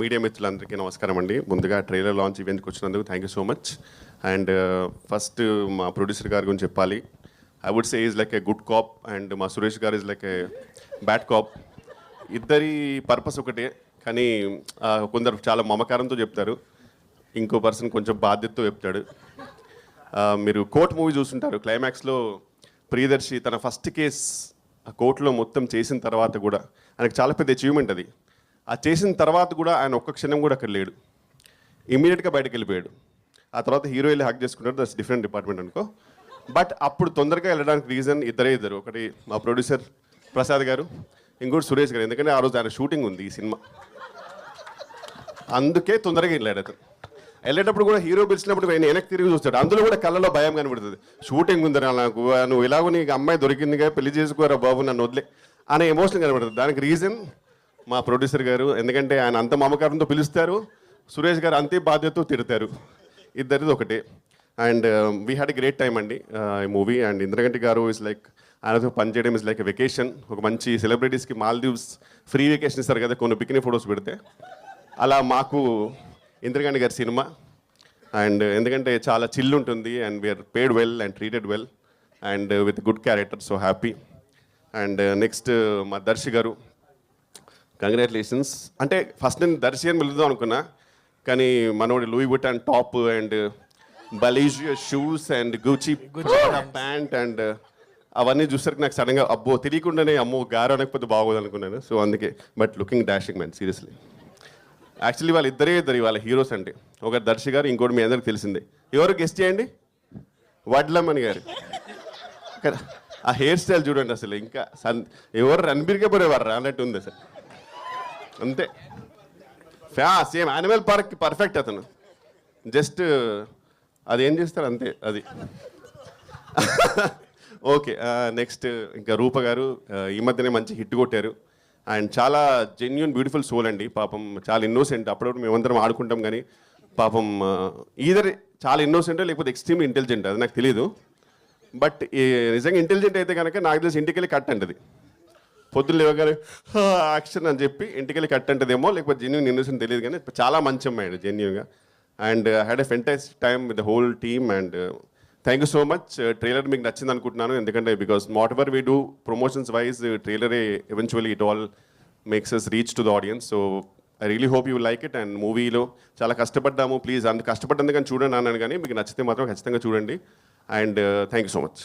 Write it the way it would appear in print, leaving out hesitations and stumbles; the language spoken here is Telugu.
మీడియా మిత్రులందరికీ నమస్కారం అండి. ముందుగా ట్రైలర్ లాంచ్ ఈవెంట్కి వచ్చినందుకు thank you so much. And first మా ప్రొడ్యూసర్ గారి గురించి చెప్పాలి. I would say is like a good cop and మా సురేష్ గారు is like a bad cop. ఇద్దరి పర్పస్ ఒకటే, కానీ కొందరు చాలా మమకారంతో చెప్తారు, ఇంకో పర్సన్ కొంచెం బాధ్యతతో చెప్తాడు. మీరు కోర్ట్ మూవీ చూస్తుంటారు, క్లైమాక్స్లో ప్రియదర్శి తన ఫస్ట్ కేస్ ఆ కోర్టులో మొత్తం చేసిన తర్వాత కూడా ఆయనకు చాలా పెద్ద అచీవ్మెంట్ అది. ఆ చేసిన తర్వాత కూడా ఆయన ఒక్క క్షణం కూడా అక్కడ లేడు, ఇమీడియట్గా బయటకు వెళ్ళిపోయాడు. ఆ తర్వాత హీరో వెళ్ళి హ్యాక్ చేసుకున్నాడు, దట్స్ డిఫరెంట్ డిపార్ట్మెంట్ అనుకో. బట్ అప్పుడు తొందరగా వెళ్ళడానికి రీజన్ ఇద్దరు, ఒకటి మా ప్రొడ్యూసర్ ప్రసాద్ గారు, ఇంకోటి సురేష్ గారు. ఎందుకంటే ఆ రోజు ఆయన షూటింగ్ ఉంది ఈ సినిమా, అందుకే తొందరగా వెళ్ళాడు. అతను వెళ్ళేటప్పుడు కూడా హీరో పిలిచినప్పుడు ఆయన వెనక్కి తిరిగి చూస్తాడు, అందులో కూడా కళ్ళలో భయం కనబడుతుంది. షూటింగ్ ఉందిరా నాకు, నువ్వు ఇలాగో నీకు అమ్మాయి దొరికిందిగా, పెళ్లి చేసుకోరా బాబు నన్ను వదిలే అనే ఎమోషన్ కనబడుతుంది. దానికి రీజన్ మా ప్రొడ్యూసర్ గారు. ఎందుకంటే ఆయన అంత మమకారంతో పిలుస్తారు, సురేష్ గారు అంతే బాధ్యతతో తిడతారు. ఇద్దరిది ఒకటే. And we had a great time అండి ఈ మూవీ. అండ్ ఇంద్రగంటి గారు ఇస్ లైక్, ఆయనతో పనిచేయడం ఇస్ లైక్ ఎ వెకేషన్. ఒక మంచి సెలబ్రిటీస్కి మాల్దీవ్స్ ఫ్రీ వెకేషన్ ఇస్తారు కదా కొన్ని బికినీ ఫొటోస్ పెడితే, అలా మాకు ఇంద్రగంటి గారి సినిమా. అండ్ ఎందుకంటే చాలా చిల్ ఉంటుంది and we're paid well and treated well and with good character, so happy. And next మా దర్శి గారు, కంగ్రాచులేషన్స్. అంటే ఫస్ట్ నేను దర్శి అని వెళ్దాం అనుకున్నా, కానీ మనోడి Louis Vuitton top and Balenciaga shoes and Gucci pant and అవన్నీ చూసరికి నాకు సడన్గా అబ్బో తెలియకుండానే అమ్మో గారు అనకపోతే బాగోదు అనుకున్నాను. సో అందుకే, but looking dashing man seriously. Actually వాళ్ళ ఇద్దరు వాళ్ళ హీరోస్ అంటే, ఒకటి దర్శి గారు, ఇంకోటి మీ అందరికి తెలిసిందే. ఎవరు గెస్ట్ చేయండి? వడ్లమ్మని గారు. ఆ హెయిర్ స్టైల్ చూడండి అసలు, ఇంకా ఎవరు రణబీర్ కపూర్ ఎవరు అన్నట్టు ఉంది అసలు, అంతే. సేమ్ యానిమల్ పార్క్కి పర్ఫెక్ట్ అతను. జస్ట్ అది ఏం చేస్తారు అంతే అది. ఓకే, నెక్స్ట్ ఇంకా రూప గారు ఈ మధ్యనే మంచి హిట్ కొట్టారు. అండ్ చాలా జెన్యున్ బ్యూటిఫుల్ సోల్ అండి. పాపం చాలా ఇన్నోసెంట్. అప్పుడప్పుడు మేమందరం ఆడుకుంటాం, కానీ పాపం ఈధర్ చాలా ఇన్నోసెంట్ లేకపోతే ఎక్స్ట్రీమ్లీ ఇంటెలిజెంట్, అది నాకు తెలియదు. బట్ నిజంగా ఇంటెలిజెంట్ అయితే కనుక నాకు తెలిసి ఇంటికి వెళ్ళి కట్ అంటది, పొద్దున్న లేవగానే యాక్షన్ అని చెప్పి ఇంటికి వెళ్ళి కట్ అంటదేమో, లేకపోతే జెన్యున్ ఇన్నోసెంట్ తెలియదు, కానీ చాలా మంచి అమ్మాయి జెన్యున్గా. And had a fantastic time with the whole team. And thank you so much. Trailer మీకు నచ్చింది అనుకుంటున్నాను, ఎందుకంటే because whatever we do promotions wise, ట్రైలరే eventually it all makes us reach to the audience. So I really hope you like it. And మూవీలో చాలా కష్టపడ్డాము, ప్లీజ్ అంత కష్టపడ్డందుకని చూడండి అన్నాను, కానీ మీకు నచ్చితే మాత్రం ఖచ్చితంగా చూడండి. And thank you so much.